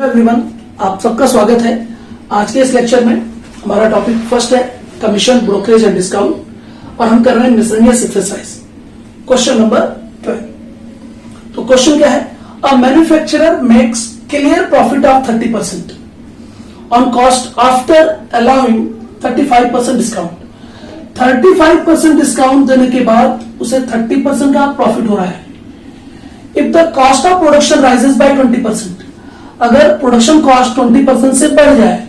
Everyone, आप सबका स्वागत है। आज के इस लेक्चर में हमारा टॉपिक फर्स्ट है कमीशन, ब्रोकरेज एंड डिस्काउंट और हम कर रहे हैं मिसलेनियस एक्सरसाइज। Question number 12। तो क्वेश्चन क्या है? A manufacturer makes clear profit of 30% on cost after allowing 35% discount. 35% discount देने के बाद उसे 30% का प्रॉफिट हो रहा है। If the cost of production rises by 20%, अगर प्रोडक्शन कॉस्ट 20% से बढ़ जाए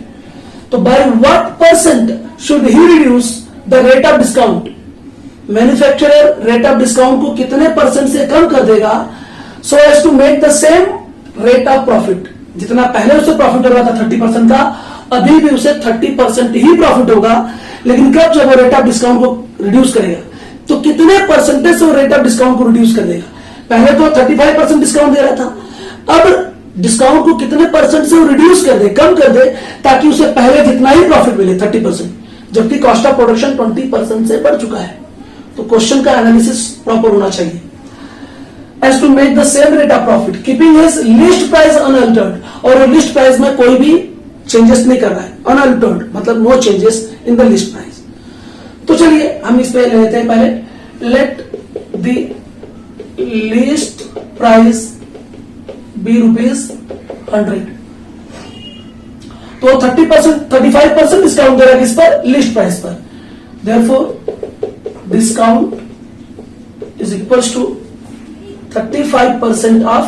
तो by what percent should he reduce the rate of discount? Manufacturer rate of discount को कितने परसेंट से कम कर देगा so as to make the same rate of profit? जितना पहले उसे प्रॉफिट हो रहा था 30% का, अभी भी उसे 30% ही प्रॉफिट होगा, लेकिन कब? जब वो रेट ऑफ डिस्काउंट को रिड्यूस करेगा। तो कितने परसेंटेज से वो रेट ऑफ डिस्काउंट को रिड्यूस कर देगा? पहले तो 35% डिस्काउंट दे रहा था, अब डिस्काउंट को कितने परसेंट से वो रिड्यूस कर दे, कम कर दे, ताकि उसे पहले जितना ही प्रॉफिट मिले 30%, जबकि कॉस्ट ऑफ प्रोडक्शन 20% से बढ़ चुका है। तो क्वेश्चन का एनालिसिस प्रॉपर होना चाहिए। As to make the same rate of profit keeping his list price unaltered, और लिस्ट प्राइस में कोई भी चेंजेस नहीं कर रहा है। अनअल्टर्ड मतलब no changes in the list price. तो चलिए हम इस पे ले लेते हैं। पहले let the list price be ₹100। तो 35% डिस्काउंट दे रहा है किस पर? लिस्ट प्राइस पर। Therefore discount is equals to 35% of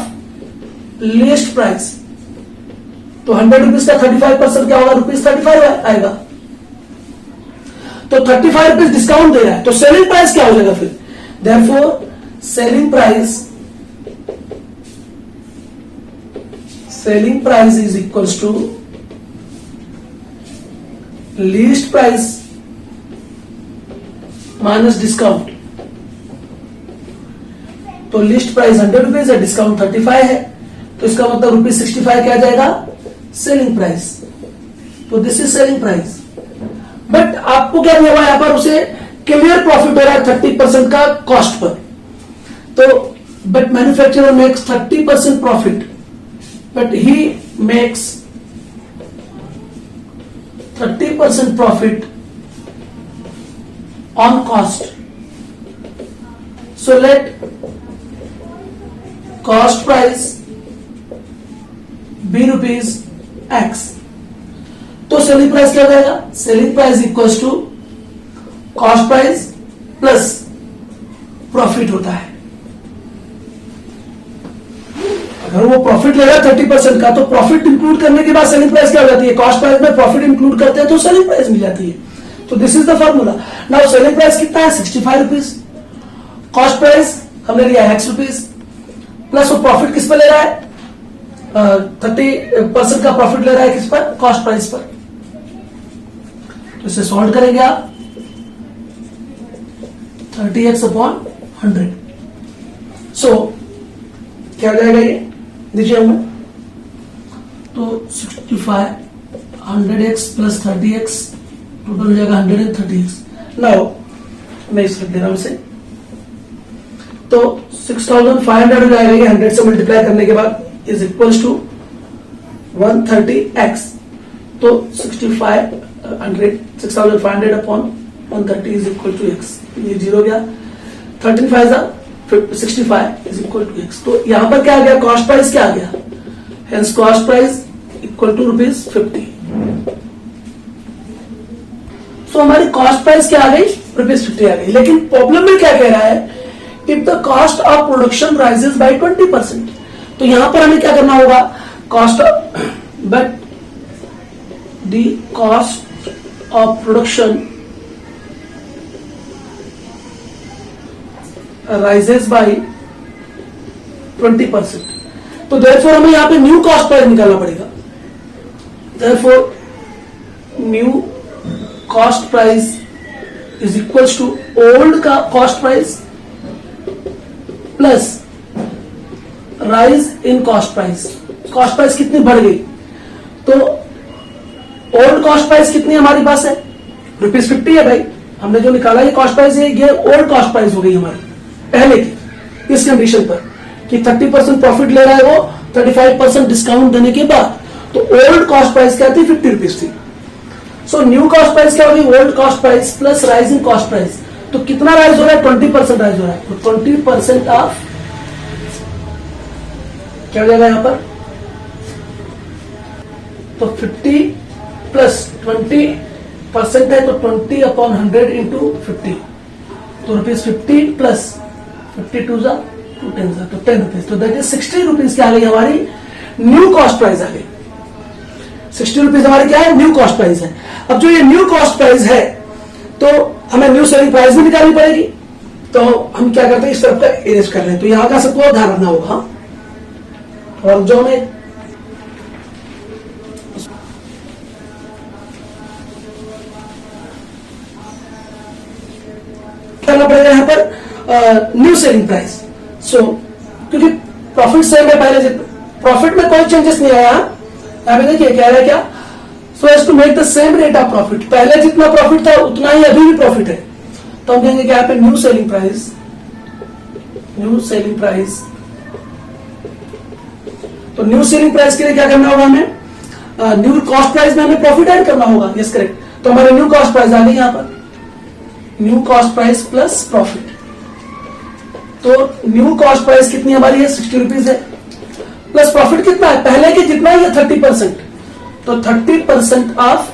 list price. तो ₹100 का 35% क्या होगा? ₹35 आएगा। तो 35 रुपीज डिस्काउंट दे रहा है, तो सेलिंग प्राइस क्या हो जाएगा फिर? Therefore selling price is equals to list price minus discount। तो लिस्ट प्राइस ₹100 है, डिस्काउंट 35 है, तो इसका मतलब ₹65 क्या आ जाएगा? Selling price. तो this is selling price. But आपको क्या दिया हुआ है? यहां पर उसे क्लियर प्रॉफिट हो रहा है 30% का कॉस्ट पर। तो but manufacturer makes 30% profit, but he makes 30% profit on cost. So let cost price be ₹X। तो सेलिंग प्राइस क्या हो जाएगा? Selling price equals to cost price plus profit होता है। अगर वो प्रॉफिट ले रहा है 30% का, तो प्रॉफिट इंक्लूड करने के बाद सेलिंग प्राइस क्या हो जाती है? कॉस्ट प्राइस में प्रॉफिट इंक्लूड करते हैं तो सेलिंग प्राइस मिल जाती है। तो this is the formula. Now selling price कितना है? ₹65। कॉस्ट प्राइस हमने लिया है ₹X, प्लस वो प्रॉफिट किस पर ले रहा है? 30% का प्रॉफिट ले रहा है किस पर? कॉस्ट प्राइस पर। तो इसे सॉल्व करेंगे आप, 30x/100। सो क्या हो जाएगा ये? देखिए हमें तो 65 100x प्लस 30x टोटल हो जाएगा 130x। नाउ मैं इस लिख दे रहा हूं इसे। तो 6500 हो जाएगा, ये 100 से मल्टीप्लाई करने के बाद इज इक्वल्स टू 130x। तो 6500 upon 130 is equal to x। ये 0 गया, 13 5 65 इज इक्वल टू x। तो यहां पर क्या आ गया? कॉस्ट प्राइस क्या आ गया? Hence cost price equal to ₹50। So हमारी कॉस्ट प्राइस क्या आ गई? ₹50 आ गई। लेकिन प्रॉब्लम में क्या कह रहा है? If the cost of production rises by 20%। तो यहां पर हमें क्या करना होगा? Cost of but the cost of production rises by 20%। तो देयरफॉर हमें यहां पे न्यू कॉस्ट प्राइस निकालना पड़ेगा। Therefore new cost price is equals to old का cost price plus rise in cost price. Cost price कितनी बढ़ गई? तो ओल्ड कॉस्ट प्राइस कितनी हमारे पास है? ₹50 है भाई। हमने जो निकाला ये कॉस्ट प्राइस है, ये ओल्ड कॉस्ट प्राइस हो गई हमारी पहले की। इस कंडीशन पर कि 30% प्रॉफिट ले रहा है वो, 35% डिस्काउंट देने के बाद तो ओल्ड कॉस्ट प्राइस क्या थी? 50 रुपीज थी. सो न्यू कॉस्ट प्राइस क्या होगी? Old cost price plus rising cost price. तो कितना राइज हो रहा है? 20% राइज हो रहा है. तो 20% ऑफ क्या हो जाएगा यहां पर? तो 50 प्लस 20% है, तो 20 अपॉन 100 इंटू 50. तो ₹50 प्लस 50 टू जा 2 10 जा, तो 10 रुपीज. तो दैट इज 60 रुपीज की आ गई हमारी न्यू कॉस्ट प्राइस आ गई. 60 रुपीज हमारी क्या है? न्यू कॉस्ट प्राइस है. अब जो ये न्यू कॉस्ट प्राइस है, तो हमें न्यू सेलिंग प्राइस भी निकालनी पड़ेगी. तो हम क्या करते हैं? इस तरफ का इरेज कर रहे हैं. तो यहां का सबको ध्यान रखना होगा. और जो हमें करना पड़ेगा यहां पर न्यू सेलिंग प्राइस. सो क्योंकि प्रॉफिट सेम है, पहले प्रॉफिट में कोई चेंजेस नहीं आया. यहां पे देखिए कह रहा है क्या? So as to make the same rate of profit. पहले जितना प्रॉफिट था उतना ही अभी भी प्रॉफिट है. तो हम कहेंगे कि यहाँ पे new selling price, new selling price. तो न्यू सेलिंग प्राइस के लिए क्या करना होगा हमें? न्यू कॉस्ट प्राइस में हमें प्रॉफिट ऐड करना होगा. Yes correct. तो हमारे न्यू कॉस्ट प्राइस आ गई यहां पर, new cost price plus profit. तो न्यू कॉस्ट प्राइस कितनी हमारी है? 60 रुपीज है. प्लस प्रॉफिट कितना है? पहले की जितना ही है 30%. तो 30% ऑफ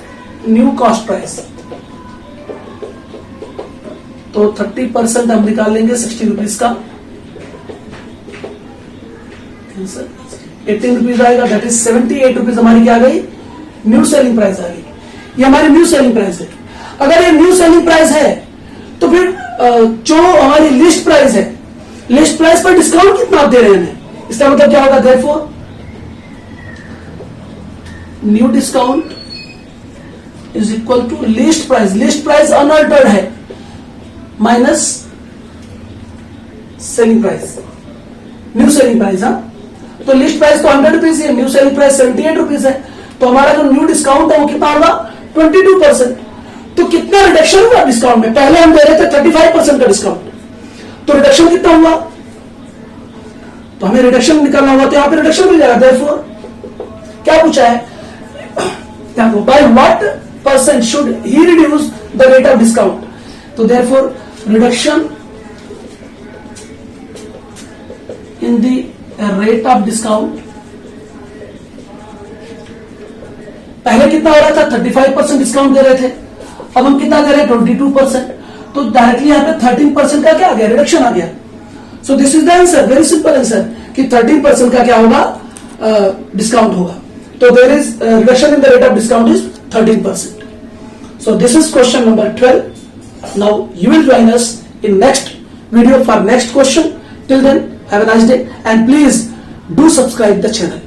न्यू कॉस्ट प्राइस. तो 30% हम निकाल लेंगे 60 रुपीज का. 18 रुपीज आएगा. दैट इज 78 रुपीज हमारी क्या आ गई? न्यू सेलिंग प्राइस आ गई. ये हमारी न्यू सेलिंग प्राइस है. अगर ये न्यू सेलिंग प्राइस है तो फिर जो हमारी लिस्ट प्राइस है, लिस्ट प्राइस पर डिस्काउंट कितना आप दे रहे हैं? इसका मतलब क्या होगा? Therefore new discount is equal to list price. List price unaltered है minus selling price, new selling price. हाँ, तो लिस्ट प्राइस तो 100 रुपीज है, न्यू सेलिंग प्राइस 78 रुपीज है. तो हमारा जो न्यू डिस्काउंट है वो कितना होगा? 22%. तो कितना रिडक्शन हुआ डिस्काउंट में? पहले हम दे रहे थे 35% का डिस्काउंट, तो रिडक्शन कितना हुआ? तो हमें रिडक्शन निकालना होगा. तो यहां पे रिडक्शन मिल जाएगा. देयरफॉर क्या पूछा है? By what percent should he reduce the rate of discount. तो therefore reduction in the rate of discount. पहले कितना हो रहा था? 35% डिस्काउंट दे रहे थे. अब हम कितना दे रहे हैं? 22%. तो डायरेक्टली यहां पे 13% का क्या आ गया? रिडक्शन आ गया. So this is the answer. Very simple answer कि 13% का क्या होगा? डिस्काउंट होगा. तो there is reduction in the rate of discount is 13%. So this is question number 12. Now you will join us in next video for next question. Till then have a nice day and please do subscribe the channel.